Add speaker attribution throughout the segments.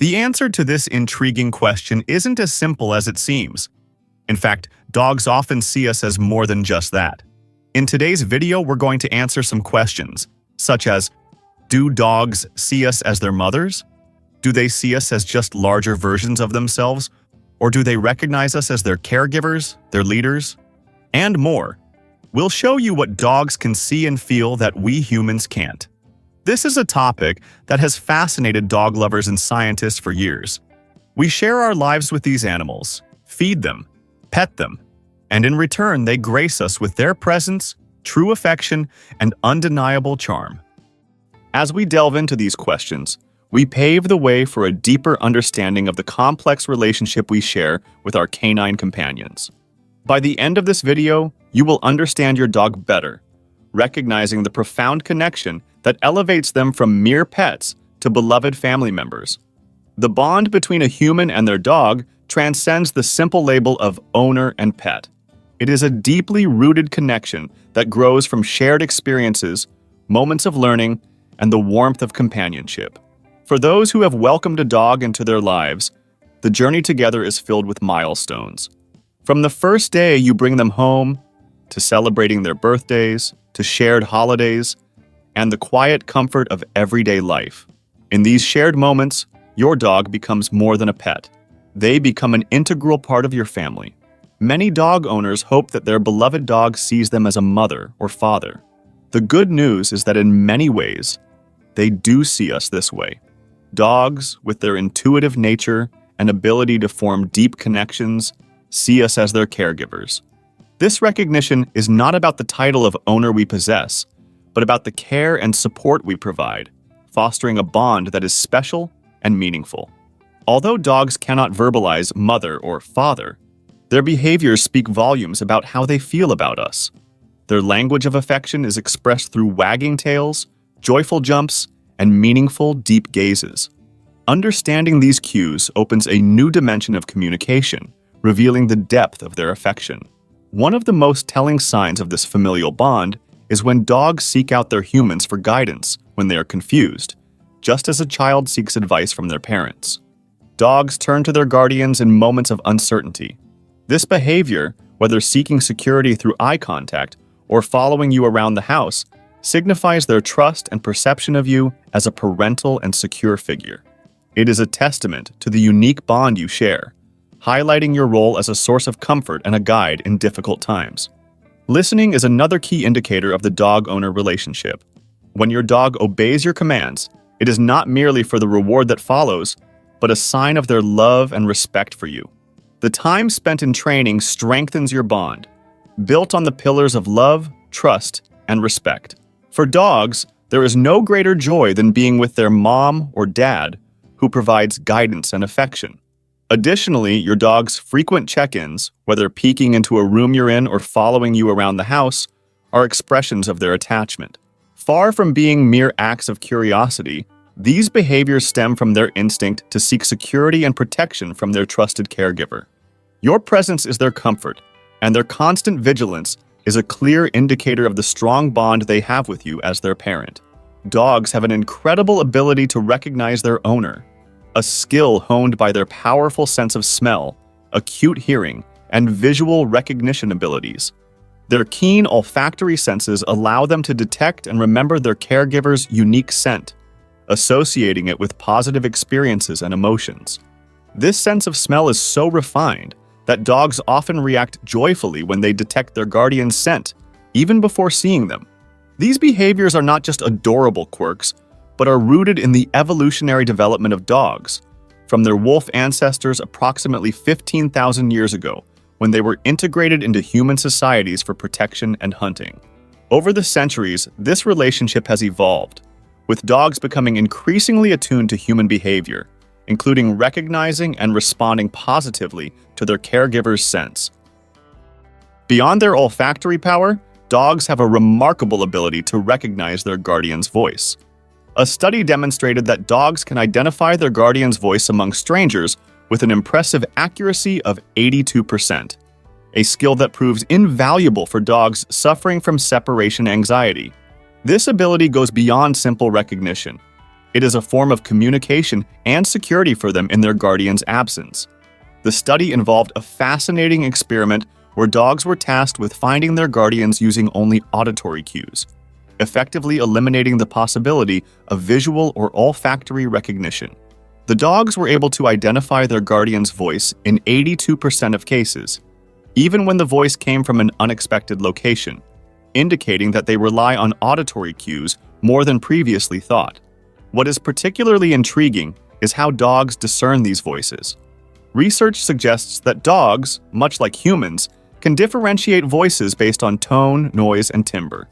Speaker 1: The answer to this intriguing question isn't as simple as it seems. In fact, dogs often see us as more than just that. In today's video, we're going to answer some questions, such as, do dogs see us as their mothers? Do they see us as just larger versions of themselves? Or do they recognize us as their caregivers, their leaders? And more. We'll show you what dogs can see and feel that we humans can't. This is a topic that has fascinated dog lovers and scientists for years. We share our lives with these animals, feed them, pet them, and in return they grace us with their presence, true affection, and undeniable charm. As we delve into these questions, we pave the way for a deeper understanding of the complex relationship we share with our canine companions. By the end of this video, you will understand your dog better, recognizing the profound connection that elevates them from mere pets to beloved family members. The bond between a human and their dog transcends the simple label of owner and pet. It is a deeply rooted connection that grows from shared experiences, moments of learning, and the warmth of companionship. For those who have welcomed a dog into their lives, the journey together is filled with milestones. From the first day you bring them home, to celebrating their birthdays, to shared holidays, and the quiet comfort of everyday life. In these shared moments, your dog becomes more than a pet. They become an integral part of your family. Many dog owners hope that their beloved dog sees them as a mother or father. The good news is that in many ways, they do see us this way. Dogs, with their intuitive nature and ability to form deep connections, see us as their caregivers. This recognition is not about the title of owner we possess, but about the care and support we provide, fostering a bond that is special and meaningful. Although dogs cannot verbalize mother or father, their behaviors speak volumes about how they feel about us. Their language of affection is expressed through wagging tails, joyful jumps, and meaningful, deep gazes. Understanding these cues opens a new dimension of communication, revealing the depth of their affection. One of the most telling signs of this familial bond is when dogs seek out their humans for guidance when they are confused, just as a child seeks advice from their parents. Dogs turn to their guardians in moments of uncertainty. This behavior, whether seeking security through eye contact or following you around the house, signifies their trust and perception of you as a parental and secure figure. It is a testament to the unique bond you share, highlighting your role as a source of comfort and a guide in difficult times. Listening is another key indicator of the dog-owner relationship. When your dog obeys your commands, it is not merely for the reward that follows, but a sign of their love and respect for you. The time spent in training strengthens your bond, built on the pillars of love, trust, and respect. For dogs, there is no greater joy than being with their mom or dad, who provides guidance and affection. Additionally, your dog's frequent check-ins, whether peeking into a room you're in or following you around the house, are expressions of their attachment. Far from being mere acts of curiosity, these behaviors stem from their instinct to seek security and protection from their trusted caregiver. Your presence is their comfort, and their constant vigilance is a clear indicator of the strong bond they have with you as their parent. Dogs have an incredible ability to recognize their owner, a skill honed by their powerful sense of smell, acute hearing, and visual recognition abilities. Their keen olfactory senses allow them to detect and remember their caregiver's unique scent, associating it with positive experiences and emotions. This sense of smell is so refined that dogs often react joyfully when they detect their guardian's scent, even before seeing them. These behaviors are not just adorable quirks, but are rooted in the evolutionary development of dogs, from their wolf ancestors approximately 15,000 years ago, when they were integrated into human societies for protection and hunting. Over the centuries, this relationship has evolved, with dogs becoming increasingly attuned to human behavior, including recognizing and responding positively to their caregiver's scents. Beyond their olfactory power, dogs have a remarkable ability to recognize their guardian's voice. A study demonstrated that dogs can identify their guardian's voice among strangers with an impressive accuracy of 82%, a skill that proves invaluable for dogs suffering from separation anxiety. This ability goes beyond simple recognition. It is a form of communication and security for them in their guardian's absence. The study involved a fascinating experiment where dogs were tasked with finding their guardians using only auditory cues, effectively eliminating the possibility of visual or olfactory recognition. The dogs were able to identify their guardian's voice in 82% of cases, even when the voice came from an unexpected location, indicating that they rely on auditory cues more than previously thought. What is particularly intriguing is how dogs discern these voices. Research suggests that dogs, much like humans, can differentiate voices based on tone, noise, and timbre,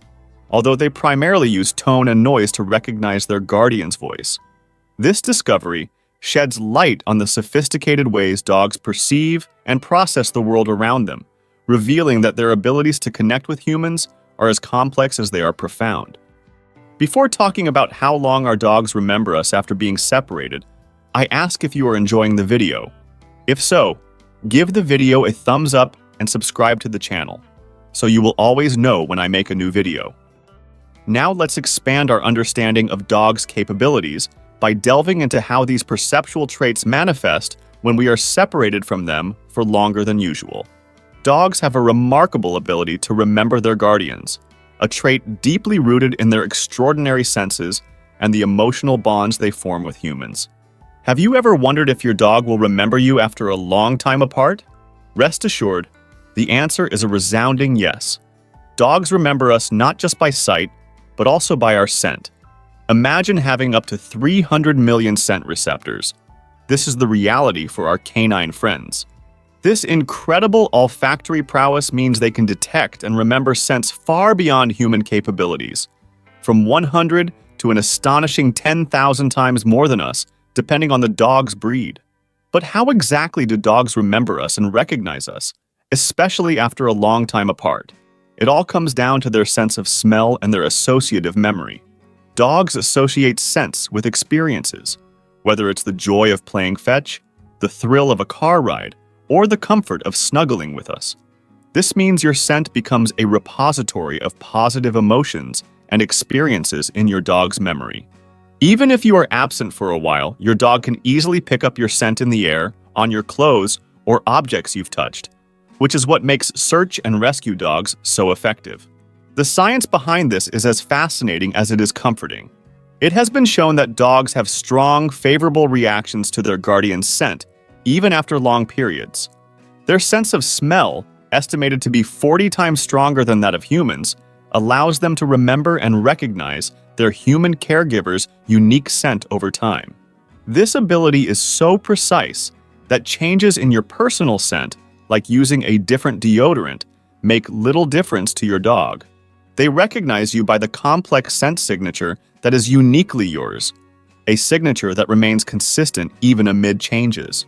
Speaker 1: although they primarily use tone and noise to recognize their guardian's voice. This discovery sheds light on the sophisticated ways dogs perceive and process the world around them, revealing that their abilities to connect with humans are as complex as they are profound. Before talking about how long our dogs remember us after being separated, I ask if you are enjoying the video. If so, give the video a thumbs up and subscribe to the channel, so you will always know when I make a new video. Now let's expand our understanding of dogs' capabilities by delving into how these perceptual traits manifest when we are separated from them for longer than usual. Dogs have a remarkable ability to remember their guardians, a trait deeply rooted in their extraordinary senses and the emotional bonds they form with humans. Have you ever wondered if your dog will remember you after a long time apart? Rest assured, the answer is a resounding yes. Dogs remember us not just by sight, but also by our scent. Imagine having up to 300 million scent receptors. This is the reality for our canine friends. This incredible olfactory prowess means they can detect and remember scents far beyond human capabilities, from 100 to an astonishing 10,000 times more than us, depending on the dog's breed. But how exactly do dogs remember us and recognize us, especially after a long time apart? It all comes down to their sense of smell and their associative memory. Dogs associate scents with experiences, whether it's the joy of playing fetch, the thrill of a car ride, or the comfort of snuggling with us. This means your scent becomes a repository of positive emotions and experiences in your dog's memory. Even if you are absent for a while, your dog can easily pick up your scent in the air, on your clothes, or objects you've touched, which is what makes search and rescue dogs so effective. The science behind this is as fascinating as it is comforting. It has been shown that dogs have strong, favorable reactions to their guardian's scent, even after long periods. Their sense of smell, estimated to be 40 times stronger than that of humans, allows them to remember and recognize their human caregiver's unique scent over time. This ability is so precise that changes in your personal scent, like using a different deodorant, make little difference to your dog. They recognize you by the complex scent signature that is uniquely yours, a signature that remains consistent even amid changes.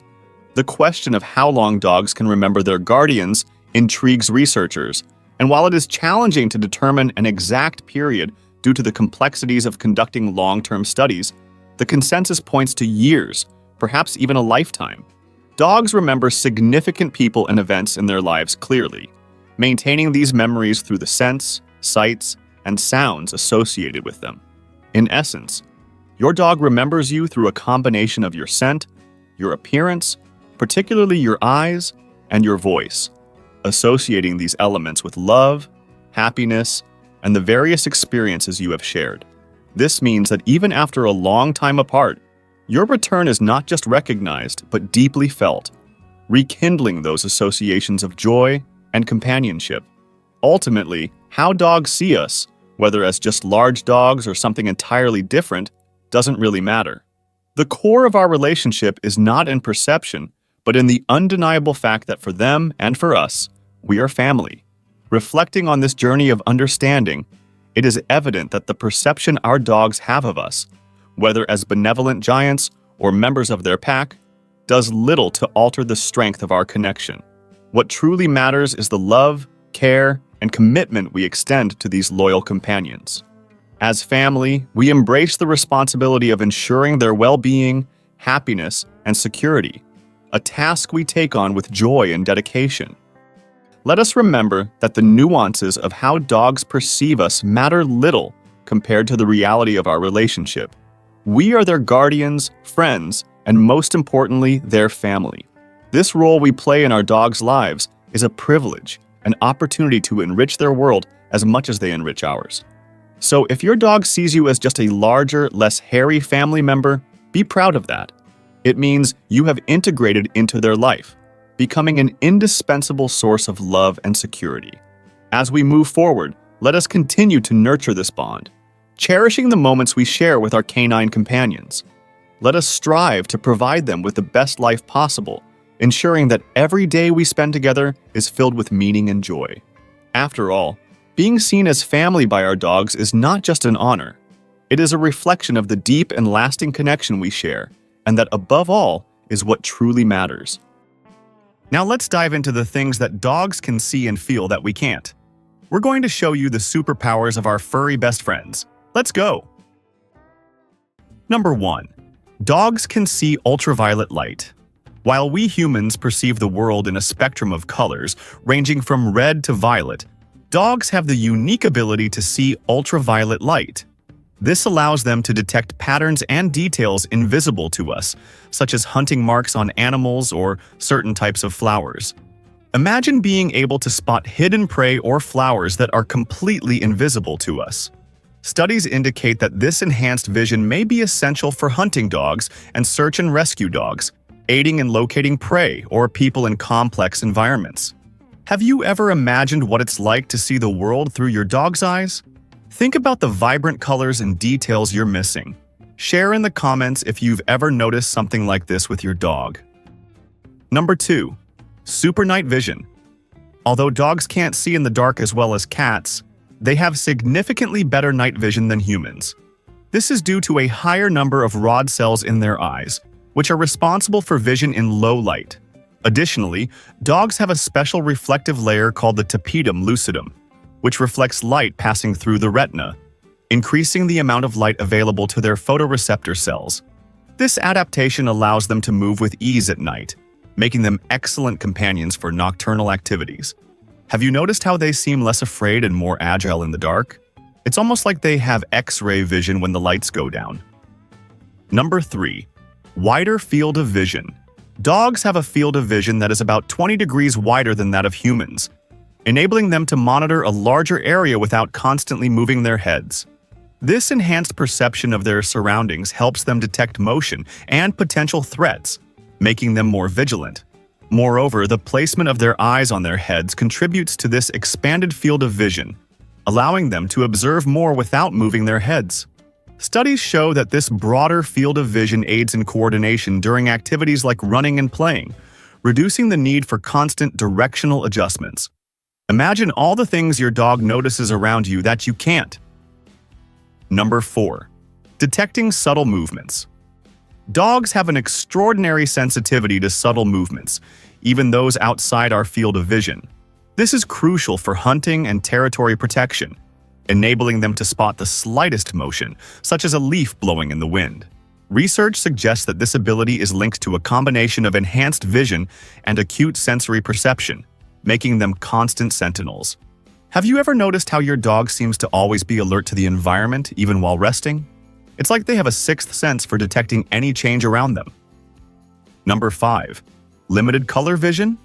Speaker 1: The question of how long dogs can remember their guardians intrigues researchers, and while it is challenging to determine an exact period due to the complexities of conducting long-term studies, the consensus points to years, perhaps even a lifetime. Dogs remember significant people and events in their lives clearly, maintaining these memories through the scents, sights, and sounds associated with them. In essence, your dog remembers you through a combination of your scent, your appearance, particularly your eyes, and your voice, associating these elements with love, happiness, and the various experiences you have shared. This means that even after a long time apart, your return is not just recognized, but deeply felt, rekindling those associations of joy and companionship. Ultimately, how dogs see us, whether as just large dogs or something entirely different, doesn't really matter. The core of our relationship is not in perception, but in the undeniable fact that for them and for us, we are family. Reflecting on this journey of understanding, it is evident that the perception our dogs have of us, whether as benevolent giants or members of their pack, does little to alter the strength of our connection. What truly matters is the love, care, and commitment we extend to these loyal companions. As family, we embrace the responsibility of ensuring their well-being, happiness, and security, a task we take on with joy and dedication. Let us remember that the nuances of how dogs perceive us matter little compared to the reality of our relationship. We are their guardians, friends, and most importantly, their family. This role we play in our dogs' lives is a privilege, an opportunity to enrich their world as much as they enrich ours. So if your dog sees you as just a larger, less hairy family member, be proud of that. It means you have integrated into their life, becoming an indispensable source of love and security. As we move forward, let us continue to nurture this bond, cherishing the moments we share with our canine companions. Let us strive to provide them with the best life possible, ensuring that every day we spend together is filled with meaning and joy. After all, being seen as family by our dogs is not just an honor. It is a reflection of the deep and lasting connection we share, and that above all is what truly matters. Now let's dive into the things that dogs can see and feel that we can't. We're going to show you the superpowers of our furry best friends. Let's go! Number 1. Dogs can see ultraviolet light. While we humans perceive the world in a spectrum of colors, ranging from red to violet, dogs have the unique ability to see ultraviolet light. This allows them to detect patterns and details invisible to us, such as hunting marks on animals or certain types of flowers. Imagine being able to spot hidden prey or flowers that are completely invisible to us. Studies indicate that this enhanced vision may be essential for hunting dogs and search and rescue dogs, aiding in locating prey or people in complex environments. Have you ever imagined what it's like to see the world through your dog's eyes? Think about the vibrant colors and details you're missing. Share in the comments if you've ever noticed something like this with your dog. Number 2. Super night vision. Although dogs can't see in the dark as well as cats, they have significantly better night vision than humans. This is due to a higher number of rod cells in their eyes, which are responsible for vision in low light. Additionally, dogs have a special reflective layer called the tapetum lucidum, which reflects light passing through the retina, increasing the amount of light available to their photoreceptor cells. This adaptation allows them to move with ease at night, making them excellent companions for nocturnal activities. Have you noticed how they seem less afraid and more agile in the dark? It's almost like they have X-ray vision when the lights go down. Number 3. Wider field of vision. Dogs have a field of vision that is about 20 degrees wider than that of humans, enabling them to monitor a larger area without constantly moving their heads. This enhanced perception of their surroundings helps them detect motion and potential threats, making them more vigilant. Moreover, the placement of their eyes on their heads contributes to this expanded field of vision, allowing them to observe more without moving their heads. Studies show that this broader field of vision aids in coordination during activities like running and playing, reducing the need for constant directional adjustments. Imagine all the things your dog notices around you that you can't. Number 4. Detecting subtle movements. Dogs have an extraordinary sensitivity to subtle movements, even those outside our field of vision. This is crucial for hunting and territory protection, enabling them to spot the slightest motion, such as a leaf blowing in the wind. Research suggests that this ability is linked to a combination of enhanced vision and acute sensory perception, making them constant sentinels. Have you ever noticed how your dog seems to always be alert to the environment, even while resting? It's like they have a sixth sense for detecting any change around them. Number 5. Limited color vision.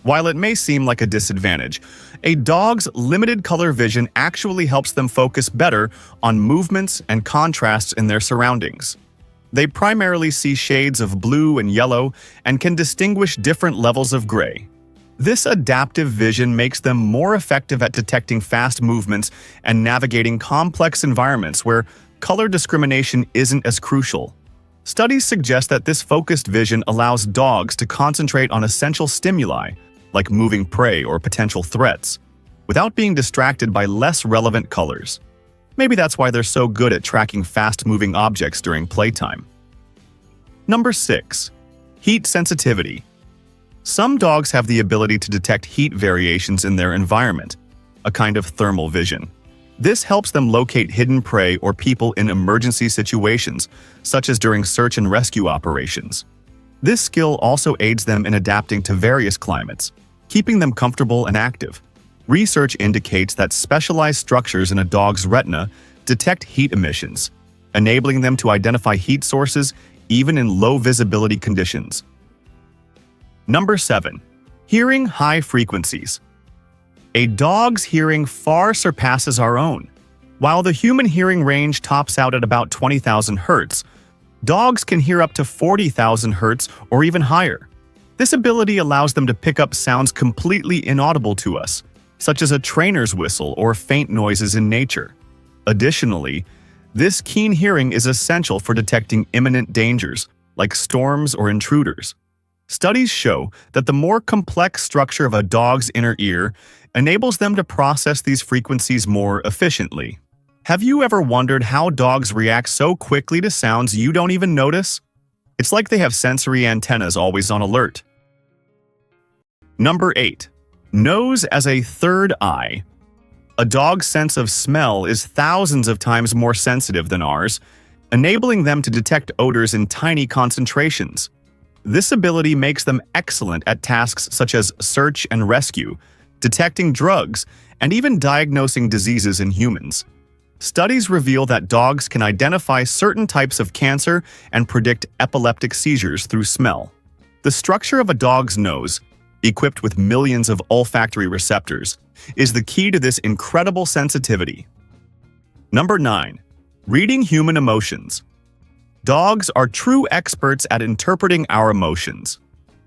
Speaker 1: While it may seem like a disadvantage, a dog's limited color vision actually helps them focus better on movements and contrasts in their surroundings. They primarily see shades of blue and yellow and can distinguish different levels of gray. This adaptive vision makes them more effective at detecting fast movements and navigating complex environments where color discrimination isn't as crucial. Studies suggest that this focused vision allows dogs to concentrate on essential stimuli, like moving prey or potential threats, without being distracted by less relevant colors. Maybe that's why they're so good at tracking fast-moving objects during playtime. Number 6. Heat sensitivity. Some dogs have the ability to detect heat variations in their environment, a kind of thermal vision. This helps them locate hidden prey or people in emergency situations, such as during search and rescue operations. This skill also aids them in adapting to various climates, keeping them comfortable and active. Research indicates that specialized structures in a dog's retina detect heat emissions, enabling them to identify heat sources even in low visibility conditions. Number 7. Hearing high frequencies. A dog's hearing far surpasses our own. While the human hearing range tops out at about 20,000 Hz, dogs can hear up to 40,000 Hz or even higher. This ability allows them to pick up sounds completely inaudible to us, such as a trainer's whistle or faint noises in nature. Additionally, this keen hearing is essential for detecting imminent dangers, like storms or intruders. Studies show that the more complex structure of a dog's inner ear enables them to process these frequencies more efficiently. Have you ever wondered how dogs react so quickly to sounds you don't even notice? It's like they have sensory antennas always on alert. Number 8. Nose as a third eye. A dog's sense of smell is thousands of times more sensitive than ours, enabling them to detect odors in tiny concentrations. This ability makes them excellent at tasks such as search and rescue, detecting drugs, and even diagnosing diseases in humans. Studies reveal that dogs can identify certain types of cancer and predict epileptic seizures through smell. The structure of a dog's nose, equipped with millions of olfactory receptors, is the key to this incredible sensitivity. Number 9. Reading human emotions. Dogs are true experts at interpreting our emotions.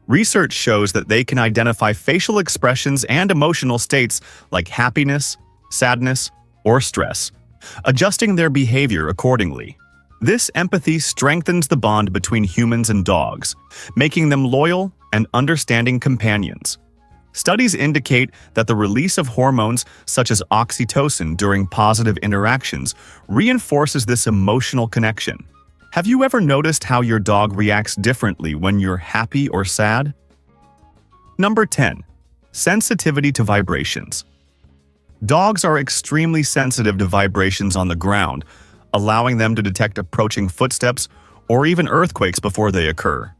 Speaker 1: Research shows that they can identify facial expressions and emotional states like happiness, sadness, or stress, adjusting their behavior accordingly. This empathy strengthens the bond between humans and dogs, making them loyal and understanding companions. Studies indicate that the release of hormones such as oxytocin during positive interactions reinforces this emotional connection. Have you ever noticed how your dog reacts differently when you're happy or sad? Number 10. Sensitivity to vibrations. Dogs are extremely sensitive to vibrations on the ground, allowing them to detect approaching footsteps or even earthquakes before they occur.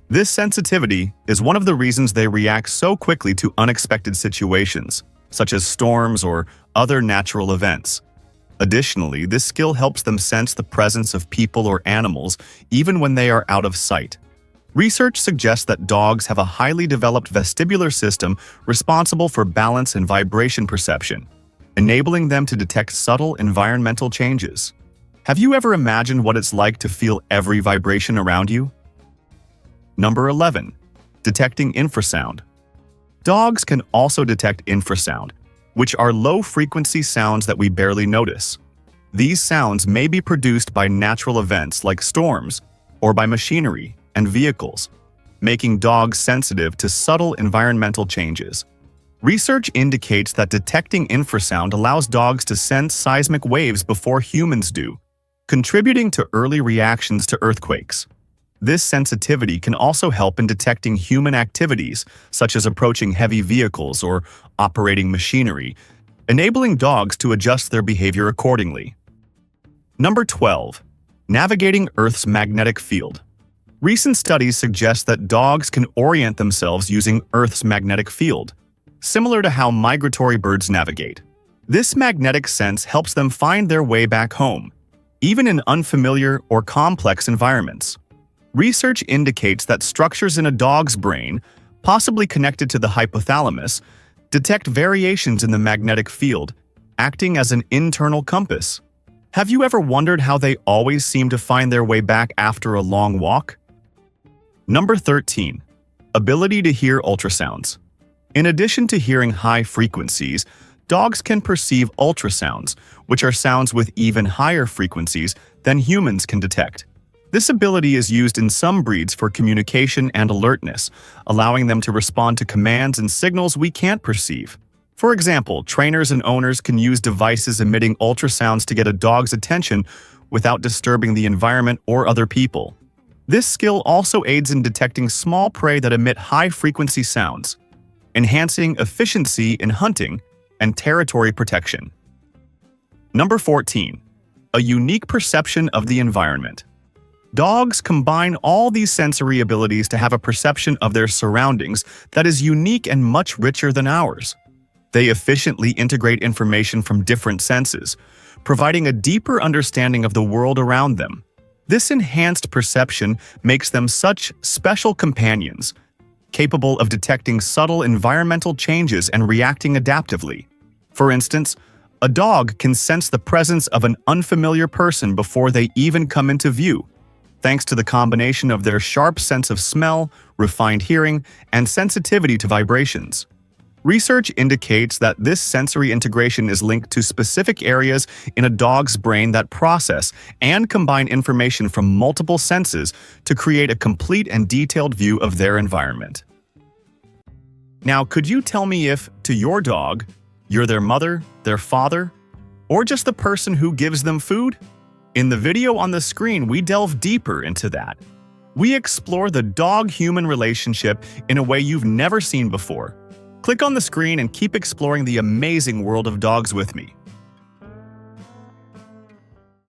Speaker 1: This sensitivity is one of the reasons they react so quickly to unexpected situations, such as storms or other natural events. Additionally, this skill helps them sense the presence of people or animals even when they are out of sight. Research suggests that dogs have a highly developed vestibular system responsible for balance and vibration perception, enabling them to detect subtle environmental changes. Have you ever imagined what it's like to feel every vibration around you? Number 11. Detecting infrasound. Dogs can also detect infrasound, which are low-frequency sounds that we barely notice. These sounds may be produced by natural events like storms or by machinery and vehicles, making dogs sensitive to subtle environmental changes. Research indicates that detecting infrasound allows dogs to sense seismic waves before humans do, contributing to early reactions to earthquakes. This sensitivity can also help in detecting human activities, such as approaching heavy vehicles or operating machinery, enabling dogs to adjust their behavior accordingly. Number 12. Navigating Earth's magnetic field. Recent studies suggest that dogs can orient themselves using Earth's magnetic field, similar to how migratory birds navigate. This magnetic sense helps them find their way back home, even in unfamiliar or complex environments. Research indicates that structures in a dog's brain, possibly connected to the hypothalamus, detect variations in the magnetic field, acting as an internal compass. Have you ever wondered how they always seem to find their way back after a long walk? Number 13. Ability to hear ultrasounds. In addition to hearing high frequencies, dogs can perceive ultrasounds, which are sounds with even higher frequencies than humans can detect. This ability is used in some breeds for communication and alertness, allowing them to respond to commands and signals we can't perceive. For example, trainers and owners can use devices emitting ultrasounds to get a dog's attention without disturbing the environment or other people. This skill also aids in detecting small prey that emit high-frequency sounds, enhancing efficiency in hunting and territory protection. Number 14. A unique perception of the environment. Dogs combine all these sensory abilities to have a perception of their surroundings that is unique and much richer than ours. They efficiently integrate information from different senses, providing a deeper understanding of the world around them. This enhanced perception makes them such special companions, capable of detecting subtle environmental changes and reacting adaptively. For instance, a dog can sense the presence of an unfamiliar person before they even come into view, thanks to the combination of their sharp sense of smell, refined hearing, and sensitivity to vibrations. Research indicates that this sensory integration is linked to specific areas in a dog's brain that process and combine information from multiple senses to create a complete and detailed view of their environment. Now, could you tell me if, to your dog, you're their mother, their father, or just the person who gives them food? In the video on the screen, we delve deeper into that. We explore the dog-human relationship in a way you've never seen before. Click on the screen and keep exploring the amazing world of dogs with me.